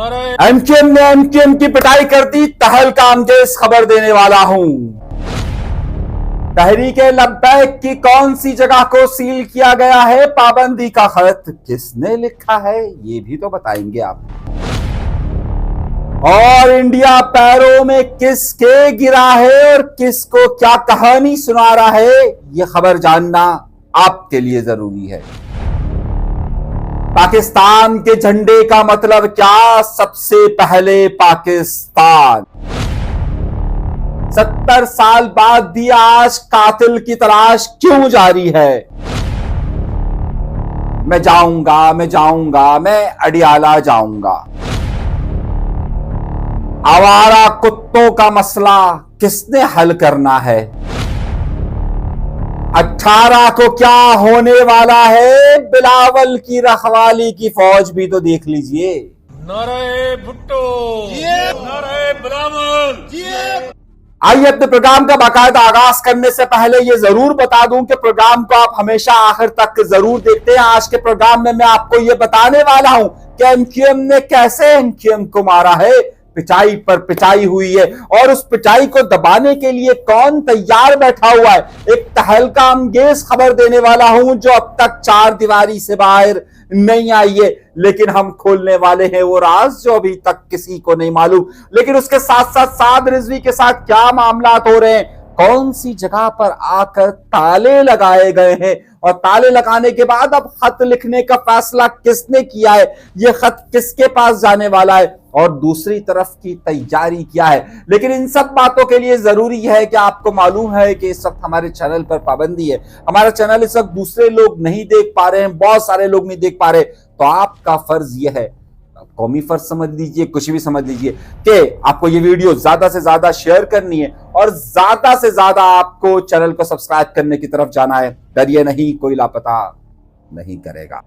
MQM ने MQM की पिटाई कर दी, तहलका केस खबर देने वाला हूं। तहरीके लब्बैक की कौन सी जगह को सील किया गया है, पाबंदी का खत किसने लिखा है, ये भी तो बताएंगे आप। और इंडिया पैरों में किसके गिरा है और किसको क्या कहानी सुना रहा है, यह खबर जानना आपके लिए जरूरी है। पाकिस्तान के झंडे का मतलब क्या, सबसे पहले पाकिस्तान। 70 साल बाद भी आज कातिल की तलाश क्यों जारी है। मैं जाऊंगा, मैं अडियाला जाऊंगा। आवारा कुत्तों का मसला किसने हल करना है। 18 को क्या होने वाला है, बिलावल की रखवाली की फौज भी तो देख लीजिए। नारे भुट्टो, नारे बिलावल। आइए अपने प्रोग्राम का बाकायदा आगाज करने से पहले ये जरूर बता दूं कि प्रोग्राम को आप हमेशा आखिर तक जरूर देखते हैं। आज के प्रोग्राम में मैं आपको ये बताने वाला हूं कि एमक्यूएम ने कैसे एमक्यूएम को मारा है। पिटाई पर पिटाई हुई है और उस पिटाई को दबाने के लिए कौन तैयार बैठा हुआ है, एक तहलका अंगेज खबर देने वाला हूं जो अब तक चार दीवारी से बाहर नहीं आई है। लेकिन हम खोलने वाले हैं वो राज जो अभी तक किसी को नहीं मालूम। लेकिन उसके साथ साथ साद रिजवी के साथ क्या मामला हो रहे हैं, कौन सी जगह पर आकर ताले लगाए गए हैं और ताले लगाने के बाद अब खत लिखने का फैसला किसने किया है, यह खत किसके पास जाने वाला है और दूसरी तरफ की तैयारी क्या है। लेकिन इन सब बातों के लिए जरूरी है कि आपको मालूम है कि इस वक्त हमारे चैनल पर पाबंदी है। हमारा चैनल इस वक्त दूसरे लोग नहीं देख पा रहे हैं, बहुत सारे लोग नहीं देख पा रहे, तो आपका फर्ज यह है, कौमी फर्ज समझ लीजिए, कुछ भी समझ लीजिए, कि आपको ये वीडियो ज्यादा से ज्यादा शेयर करनी है और ज्यादा से ज्यादा आपको चैनल को सब्सक्राइब करने की तरफ जाना है। डरिए नहीं, कोई लापता नहीं करेगा।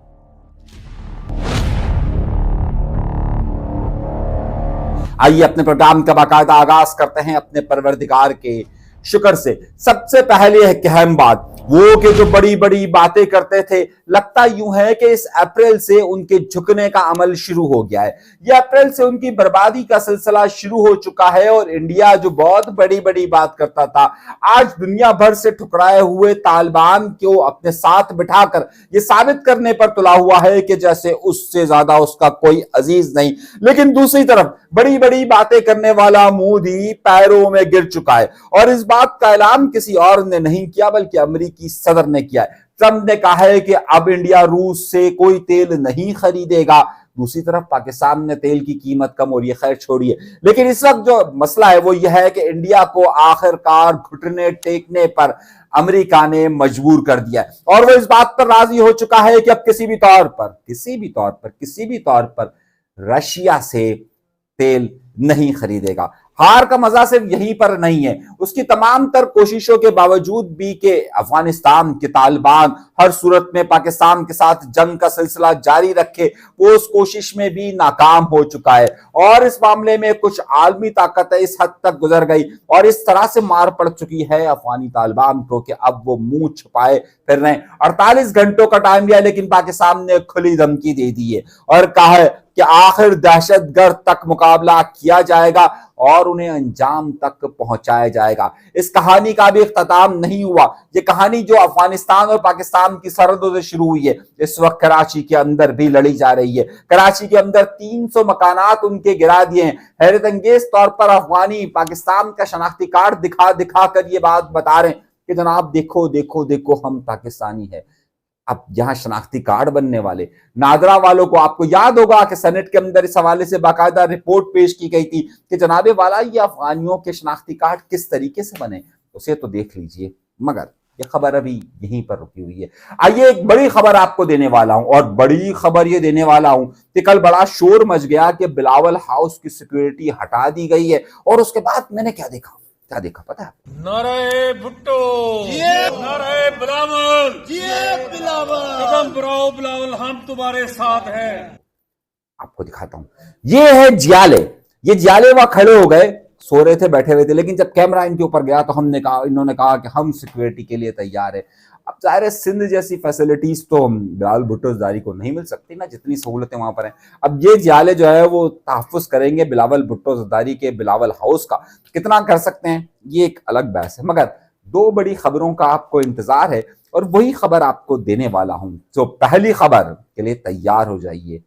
आइए अपने प्रोग्राम का बाकायदा आगाज करते हैं अपने परवरदिगार के शुक्र से। सबसे पहले है कि अहम बात वो कि जो बड़ी बड़ी बातें करते थे, लगता यूं है कि इस अप्रैल से उनके झुकने का अमल शुरू हो गया है। यह अप्रैल से उनकी बर्बादी का सिलसिला शुरू हो चुका है और इंडिया जो बहुत बड़ी बड़ी बात करता था, आज दुनिया भर से ठुकराए हुए तालिबान को अपने साथ बिठाकर यह साबित करने पर तुला हुआ है कि जैसे उससे ज्यादा उसका कोई अजीज नहीं। लेकिन दूसरी तरफ बड़ी बड़ी बातें करने वाला मोदी पैरों में गिर चुका है और इस बात का ऐलान किसी और ने नहीं किया बल्कि अमेरिकी सदर ने किया है। ट्रंप ने कहा है कि अब इंडिया रूस से कोई तेल नहीं खरीदेगा। दूसरी तरफ पाकिस्तान ने तेल की कीमत कम हो रही है, खैर छोड़िए। लेकिन इस वक्त जो मसला है वो यह है कि इंडिया को आखिरकार घुटने टेकने पर अमेरिका ने मजबूर कर दिया है और वो इस बात पर राजी हो चुका है कि अब किसी भी तौर पर रशिया से तेल नहीं खरीदेगा। हार का मजा सिर्फ यहीं पर नहीं है, उसकी तमाम तर कोशिशों के बावजूद भी कि अफगानिस्तान के तालिबान हर सूरत में पाकिस्तान के साथ जंग का सिलसिला जारी रखे, वो उस कोशिश में भी नाकाम हो चुका है और इस मामले में कुछ आलमी ताकतें इस हद तक गुजर गई और इस तरह से मार पड़ चुकी है अफगानी तालिबान को कि अब वो मुंह छुपाए फिर रहे। 48 घंटों का टाइम लिया लेकिन पाकिस्तान ने खुली धमकी दे दी है और कहा है कि आखिर दहशतगर्द तक मुकाबला किया जाएगा और उन्हें अंजाम तक पहुंचाया जाएगा। इस कहानी का भी इख्तिताम नहीं हुआ। ये कहानी जो अफगानिस्तान और पाकिस्तान की सरहदों से शुरू हुई है, इस वक्त कराची के अंदर भी लड़ी जा रही है। कराची के अंदर 300 मकानात उनके गिरा दिए हैं। हैरत अंगेज तौर पर अफगानी पाकिस्तान का शनाख्ती कार्ड दिखा दिखा कर ये बात बता रहे हैं कि जनाब देखो देखो देखो हम पाकिस्तानी है। अब यहां शनाख्ती कार्ड बनने वाले नादरा वालों को आपको याद होगा कि सेनेट के अंदर इस हवाले से बाकायदा रिपोर्ट पेश की गई थी कि जनाबे वाला ये अफगानियों के शनाख्ती कार्ड किस तरीके से बने, उसे तो देख लीजिए। मगर ये खबर अभी यहीं पर रुकी हुई है। आइए एक बड़ी खबर आपको देने वाला हूं और बड़ी खबर ये देने वाला हूं कि कल बड़ा शोर मच गया कि बिलावल हाउस की सिक्योरिटी हटा दी गई है और उसके बाद मैंने क्या देखा पता है? नारे भुट्टो, नारे बिलावल, कदम बढ़ाओ बिलावल, हम तुम्हारे साथ हैं। आपको दिखाता हूं, ये है जियाले। ये जियाले वहां खड़े हो गए सो रहे थे, बैठे हुए थे, लेकिन जब कैमरा इनके ऊपर गया तो इन्होंने कहा कि हम सिक्योरिटी के लिए तैयार है। अब जाहिर है सिंध जैसी फैसिलिटीज तो बिलावल भुट्टो ज़रदारी को नहीं मिल सकती ना, जितनी सहूलतें वहां पर हैं। अब ये जियाले जो है वो तहफ़्फ़ुज़ करेंगे बिलावल भुट्टो ज़रदारी के बिलावल हाउस का, कितना कर सकते हैं ये एक अलग बहस है। मगर दो बड़ी खबरों का आपको इंतजार है और वही खबर आपको देने वाला हूं। तो पहली खबर के लिए तैयार हो जाइए,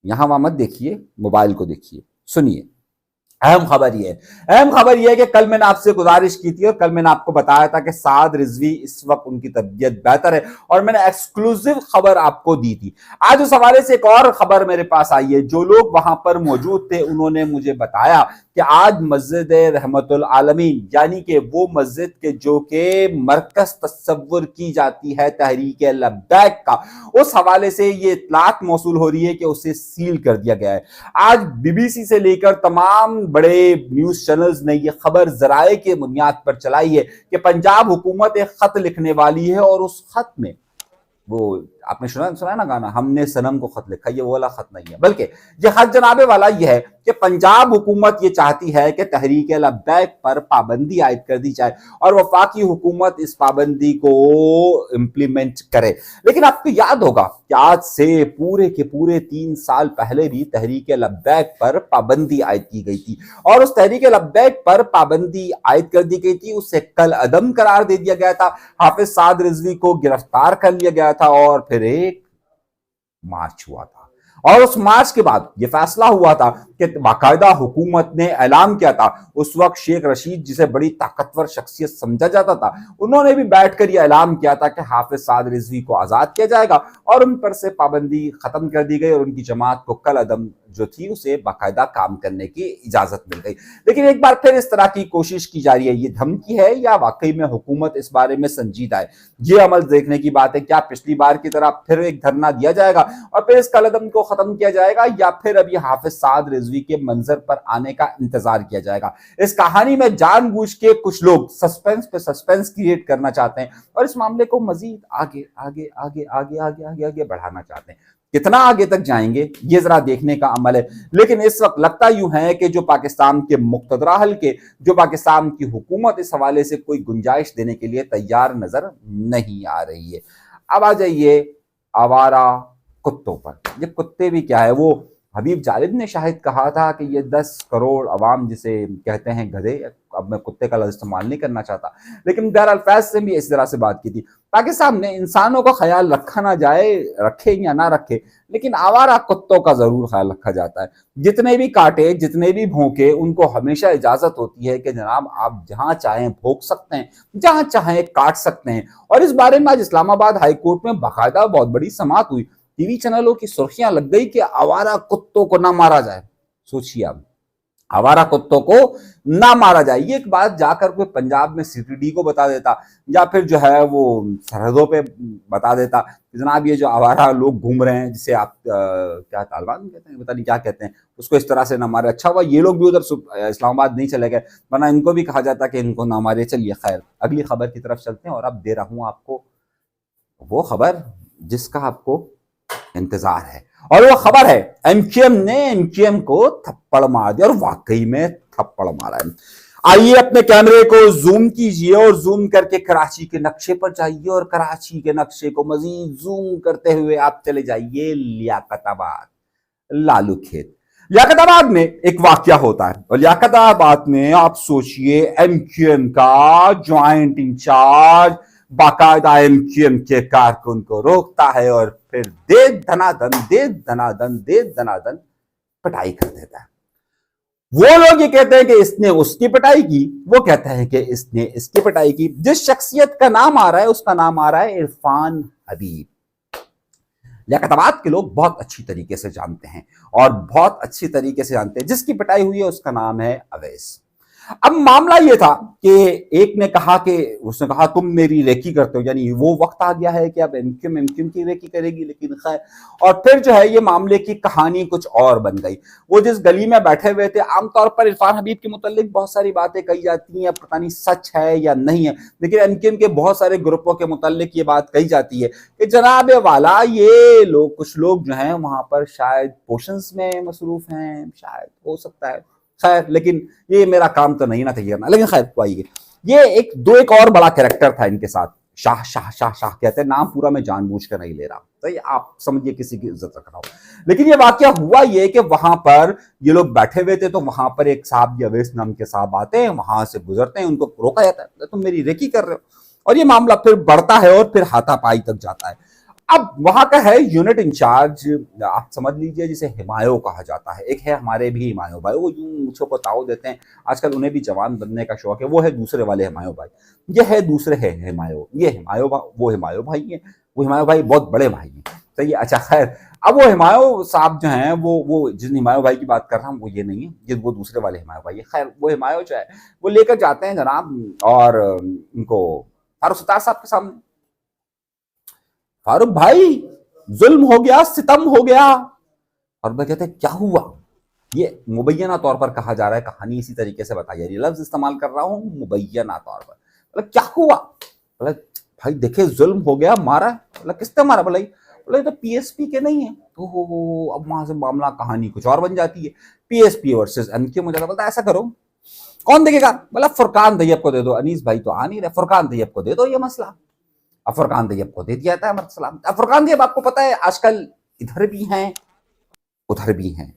यहां वहां मत देखिए, मोबाइल को देखिए, सुनिए। अहम खबर यह है कि कल मैंने आपसे गुजारिश की थी और कल मैंने आपको बताया था कि साद रिजवी इस वक्त उनकी तबीयत बेहतर है और मैंने एक्सक्लूसिव खबर आपको दी थी। आज उस हवाले से एक और खबर मेरे पास आई है। जो लोग वहां पर मौजूद थे उन्होंने मुझे बताया कि आज मस्जिद रहमतुल आलमीन यानी कि वो मस्जिद के जो के मरकज तस्वुर की जाती है तहरीक लब्बैक का, उस हवाले से ये इत्तलात मौसूल हो रही है कि उसे सील कर दिया गया है। आज बीबीसी से लेकर तमाम बड़े न्यूज चैनल्स ने यह खबर जराए के बुनियाद पर चलाई है कि पंजाब हुकूमत एक खत लिखने वाली है और उस खत में वो आपने सुना ना गाना, हमने सनम को खत लिखा, ये वो वाला खत नहीं है, बल्कि ये खत जनाबे वाला ये है कि पंजाब हुकूमत ये चाहती है कि तहरीक लब्बैक पर पाबंदी आयद कर दी जाए और वफाकी हुकूमत इस पाबंदी को इंप्लीमेंट करे। लेकिन आपको याद होगा कि आज से पूरे के पूरे 3 साल पहले भी तहरीक लब्बैक पर पाबंदी आयद की गई थी और उस तहरीक लब्बैक पर पाबंदी आयद कर दी गई थी, उसे कल अदम करार दे दिया गया था। हाफिज साद रिजवी को गिरफ्तार कर लिया गया था और फिर एक मार्च हुआ था और उस मार्च के बाद यह फैसला हुआ था कि बाकायदा हुकूमत ने ऐलान किया था। उस वक्त शेख रशीद, जिसे बड़ी ताकतवर शख्सियत समझा जाता था, उन्होंने भी बैठकर यह ऐलान किया था कि हाफिज साद रिजवी को आजाद किया जाएगा और उन पर से पाबंदी खत्म कर दी गई और उनकी जमात को कल अदम जो थी उसे बाकायदा काम करने की इजाजत मिल गई। लेकिन एक बार फिर इस तरह की कोशिश की जा रही है। ये धमकी है या वाकई में हुकूमत इस बारे में संजीदा है, ये अमल देखने की बात है। क्या पिछली बार की तरह फिर एक धरना दिया जाएगा और फिर इस कल अदम को खत्म किया जाएगा या फिर अभी हाफिज साद रिजवी के मंजर पर आने का इंतजार किया जाएगा? इस कहानी में जानबूझ के कुछ लोग सस्पेंस पे सस्पेंस क्रिएट करना चाहते हैं और इस मामले को मजीद आगे आगे आगे आगे आगे आगे आगे बढ़ाना चाहते हैं। कितना आगे तक जाएंगे ये जरा देखने का अमल है। लेकिन इस वक्त लगता यूं है कि जो पाकिस्तान के मुक्तदरा हल्के, जो पाकिस्तान की हुकूमत इस हवाले से कोई गुंजाइश देने के लिए तैयार नजर नहीं आ रही है। अब आ जाइए आवारा कुत्तों पर। ये कुत्ते भी क्या है, वो हबीब जालिब ने शायद कहा था कि ये 10 करोड़ अवाम जिसे कहते हैं गधे, अब मैं कुत्ते का लफ्ज़ इस्तेमाल नहीं करना चाहता, लेकिन बहरहाल फैज से भी इस तरह से बात की थी। पाकिस्तान में इंसानों का ख्याल रखा ना जाए, रखे या ना रखे, लेकिन आवारा कुत्तों का जरूर ख्याल रखा जाता है। जितने भी काटे, जितने भी भौंके, उनको हमेशा इजाजत होती है कि जनाब आप जहां चाहें भौंक सकते हैं, जहां चाहें काट सकते हैं। और इस बारे में आज इस्लामाबाद हाईकोर्ट में बाकायदा बहुत बड़ी समाअत हुई। टीवी चैनलों की सुर्खियां लग गई कि आवारा कुत्तों को ना मारा जाए। सोचिए आप, आवारा कुत्तों को ना मारा जाए, ये एक बात जाकर कोई पंजाब में सीटीडी को बता देता या फिर जो है वो सरहदों पे बता देता कि जनाब ये जो आवारा लोग घूम रहे हैं, जिसे आप क्या तालिबान कहते हैं, पता नहीं क्या कहते हैं, उसको इस तरह से ना मारे। अच्छा हुआ ये लोग भी उधर इस्लामाबाद नहीं चले गए, वरना इनको भी कहा जाता कि इनको ना मारे। चलिए खैर, अगली खबर की तरफ चलते हैं और अब दे रहा हूं आपको वो खबर जिसका आपको इंतजार है। और वो खबर है एमक्यूएम ने एमक्यूएम को थप्पड़ मार दिया और वाकई में थप्पड़ मारा है। आइए अपने कैमरे को जूम कीजिए और जूम करके कराची के नक्शे पर जाइए और कराची के नक्शे को मजीद जूम करते हुए आप चले जाइए लियाकताबाद, लालू खेत। लियाकताबाद में एक वाकया होता है और लियाकताबाद में आप सोचिए एमक्यूएम का ज्वाइंट इंचार्ज बाकायदा एमक्यूएम के कारकुन को रोकता है और फिर दे धनाधन पिटाई कर देता है। वो लोग ये कहते हैं कि इसने उसकी पिटाई की, वो कहते हैं कि इसने इसकी पिटाई की। जिस शख्सियत का नाम आ रहा है उसका नाम आ रहा है इरफान हबीब। लियाकताबाद के लोग बहुत अच्छी तरीके से जानते हैं और बहुत अच्छी तरीके से जानते हैं जिसकी पिटाई हुई है उसका नाम है अवैस। अब मामला यह था कि एक ने कहा कि उसने कहा तुम मेरी रेकी करते हो, यानी वो वक्त आ गया है कि अब एमक्यूएम की रेकी करेगी। लेकिन खैर, और फिर जो है ये मामले की कहानी कुछ और बन गई। वो जिस गली में बैठे हुए थे, आमतौर पर इरफान हबीब के मुतालिक बहुत सारी बातें कही जाती हैं, पता नहीं सच है या नहीं है, लेकिन एमक्यूएम के बहुत सारे ग्रुपों के मुतालिक ये बात कही जाती है कि जनाब वाला ये लोग, कुछ लोग जो हैं वहां पर शायद पोषंस में मसरूफ हैं, शायद हो सकता है। खैर, लेकिन ये मेरा काम तो नहीं ना था करना, लेकिन खैर आइए। ये एक और बड़ा कैरेक्टर था इनके साथ, शाह शाह शाह शाह कहते हैं, नाम पूरा मैं जानबूझ कर नहीं ले रहा, तो ये आप समझिए किसी की इज्जत रख रहा हूं। लेकिन ये वाकया हुआ ये कि वहां पर ये लोग बैठे हुए थे, तो वहां पर एक साहब अवैस नाम के साहब आते हैं, वहां से गुजरते हैं, उनको रोका जाता है, तुम मेरी रेकी कर रहे हो, और ये मामला फिर बढ़ता है और फिर हाथापाई तक जाता है। अब वहां का है यूनिट इंचार्ज, आप समझ लीजिए जिसे हिमायो कहा जाता है, एक है हमारे भी हिमायो भाई, वो यूं मुझे को ताव देते हैं, आजकल उन्हें भी जवान बनने का शौक है, वो है दूसरे वाले हिमायो भाई, ये है दूसरे है हिमायो, ये हिमायो वो हिमायो भाई है, वो हिमायो भाई बहुत बड़े भाई हैं, तो ये अच्छा खैर। अब वो हिमायो साहब जो हैं, वो जिन हिमायो भाई की बात कर रहा हूँ वो ये नहीं है, ये वो दूसरे वाले हिमायो भाई है। खैर वो हिमायो जो है वो लेकर जाते हैं जनाब, और उनको फारूक सत्तार साहब के सामने, फारूक भाई जुल्म हो गया, सितम हो गया। और वह कहते हैं क्या हुआ, ये मुबैना तौर पर कहा जा रहा है, कहानी इसी तरीके से बताई जा रही है, लफ्ज इस्तेमाल कर रहा हूं मुबैना तौर पर। बोला क्या हुआ, बोला भाई देखे जुल्म हो गया, मारा। बोला किसने मारा, बोला बोले तो पीएसपी के नहीं है। तो अब वहां से मामला कहानी कुछ और बन जाती है, पीएसपी वर्सेस एमक्यू मुझे बोलता ऐसा करो कौन देखेगा, बोला फुरकान तैयब को दे दो, अनीस भाई तो आ नहीं रहे, फुरकान तैयब को दे दो ये मसला। अब फुरकान तैयब को दे दिया था मसला। अब फुरकान तैयब आपको पता है आजकल इधर भी हैं उधर भी हैं,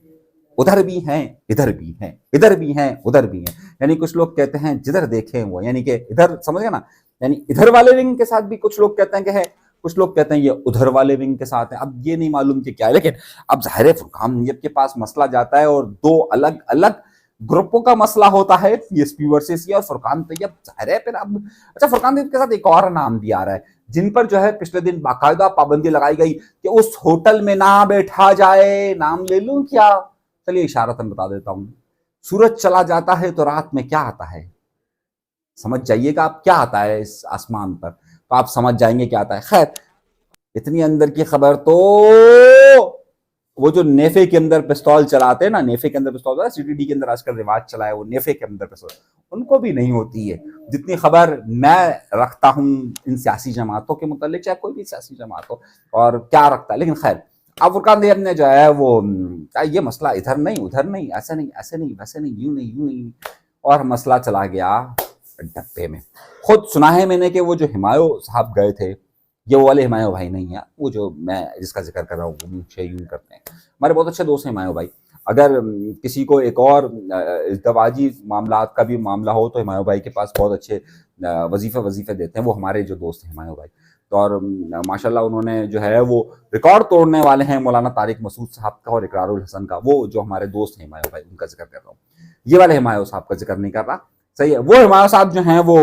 उधर भी हैं इधर भी हैं, इधर भी हैं उधर भी हैं, यानी कुछ लोग कहते हैं जिधर देखें वो, यानी कि इधर समझ गए ना, यानी इधर वाले विंग के साथ भी कुछ लोग कहते हैं कि है, कुछ लोग कहते हैं ये उधर वाले विंग के साथ है। अब ये नहीं मालूम कि क्या है, लेकिन अब जाहिर है फुरकान तैयब के पास मसला जाता है और दो अलग अलग ग्रुपों का मसला होता है, पीएसपी वर्सेस ये और फुरकान तैयब, जाहिर है फिर अब अच्छा फुरकान तैयब के साथ एक और नाम भी आ रहा है, जिन पर जो है पिछले दिन बाकायदा पाबंदी लगाई गई कि उस होटल में ना बैठा जाए। नाम ले लूं क्या, चलिए इशारतन बता देता हूं, सूरज चला जाता है तो रात में क्या आता है, समझ जाइएगा आप क्या आता है इस आसमान पर, तो आप समझ जाएंगे क्या आता है। खैर इतनी अंदर की खबर, तो वो जो नेफे के अंदर पिस्तौल चलाते हैं ना, नेफे के अंदर पिस्तौल, सीटीडी के अंदर आजकल रिवाज चला है वो नेफे के अंदर पिस्तौल, उनको भी नहीं होती है जितनी खबर मैं रखता हूं इन सियासी जमातों के मुतालिक, चाहे कोई भी सियासी जमात हो और क्या रखता है। लेकिन खैर अब फुरकान तैयब ने जो है वो ये मसला इधर नहीं उधर नहीं, ऐसे नहीं ऐसे नहीं वैसे नहीं, यूं नहीं यूं नहीं, और मसला चला गया डब्बे में। खुद सुना है मैंने कि वो जो हिमायो साहब गए थे, ये वो वाले हिमायो भाई नहीं है, वो जो मैं जिसका जिक्र कर रहा हूँ वो मुझे यूं करते हैं, हमारे बहुत अच्छे दोस्त हैं हिमायो भाई। अगर किसी को एक और इज़्दवाजी मामलात का भी मामला हो तो हिमायो भाई के पास बहुत अच्छे वजीफे देते हैं, वो हमारे जो दोस्त हैं हिमायो भाई। तो और माशाल्लाह उन्होंने जो है वो रिकॉर्ड तोड़ने वाले हैं मौलाना तारिक मसूद साहब का और इकरारुल हसन का, वो जो हमारे दोस्त हैं हिमायो भाई उनका जिक्र कर रहा हूँ, ये वाले हिमायो साहब का जिक्र नहीं कर रहा, सही है। वो हिमायो साहब जो हैं वो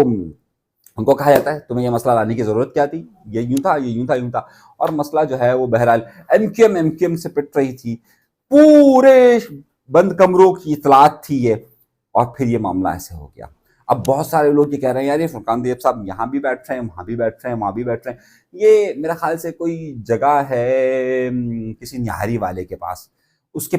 उनको कहा जाता है तुम्हें ये मसला लाने की जरूरत क्या थी, ये यूं था ये यूं था यूं था, और मसला जो है वो बहरहाल एमक्यूएम से पिट रही थी, पूरे बंद कमरों की इतलात थी ये, और फिर ये मामला ऐसे हो गया। अब बहुत सारे लोग ये कह रहे हैं यार ये फुरकान तैयब साहब यहाँ भी बैठ रहे हैं वहां भी बैठ रहे हैं वहां भी बैठ रहे हैं, ये मेरा ख्याल से कोई जगह है किसी निहारी वाले के पास, उसके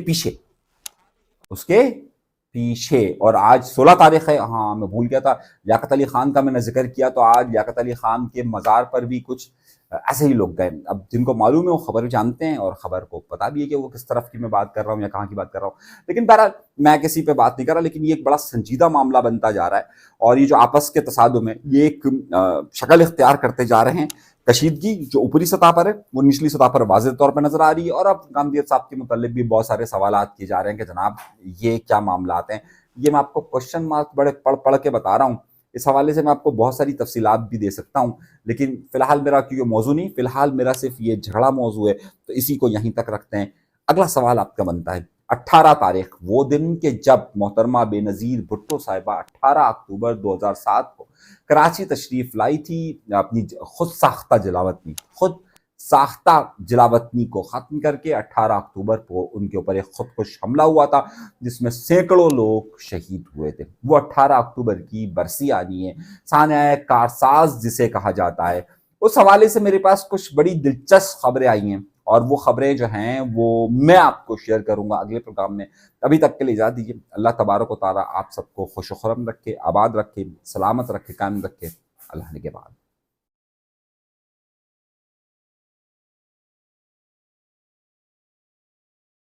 पीछे और आज 16 तारीख है, हाँ मैं भूल गया था, लियाकत अली खान का मैंने जिक्र किया, तो आज लियाकत अली खान के मज़ार पर भी कुछ ऐसे ही लोग गए। अब जिनको मालूम है वो खबर जानते हैं और खबर को पता भी है कि वो किस तरफ की मैं बात कर रहा हूँ या कहाँ की बात कर रहा हूँ, लेकिन बहरहाल मैं किसी पे बात नहीं कर रहा, लेकिन ये एक बड़ा संजीदा मामला बनता जा रहा है, और ये जो आपस के तसादुम है ये एक शक्ल इख्तियार करते जा रहे हैं। कशीदगी जो ऊपरी सतह पर है वो निचली सतह पर वाज़ेह तौर पर नजर आ रही है, और अब फुरकान तैयब साहब के मुतालिक भी बहुत सारे सवालात किए जा रहे हैं कि जनाब ये क्या मामलात हैं। ये मैं आपको क्वेश्चन मार्क बड़े पढ़ के बता रहा हूँ, इस हवाले से मैं आपको बहुत सारी तफसीलात भी दे सकता हूँ, लेकिन फिलहाल मेरा क्योंकि मौजू नहीं, फिलहाल मेरा सिर्फ ये झगड़ा मौजू है, तो इसी को यहीं तक रखते हैं। अगला सवाल आपका बनता है 18 तारीख, वो दिन के जब मोहतरमा बेनज़ीर भुट्टो साहिबा 18 अक्टूबर 2007 को कराची तशरीफ लाई थी, अपनी खुद साख्ता जलावतनी को ख़त्म करके 18 अक्टूबर को उनके ऊपर एक खुदकुश हमला हुआ था जिसमें सैकड़ों लोग शहीद हुए थे। वो 18 अक्टूबर की बरसी आनी है, सानिया कारसाज जिसे कहा जाता है। उस हवाले से मेरे पास कुछ बड़ी दिलचस्प खबरें आई हैं, और वो खबरें जो हैं वो मैं आपको शेयर करूंगा अगले प्रोग्राम में। अभी तक के लिए इजाज़त दीजिए। अल्लाह तबारक व तआला आप सबको खुश खुरम रखे, आबाद रखे, सलामत रखे, कायम रखे। अल्लाह ने के बाद।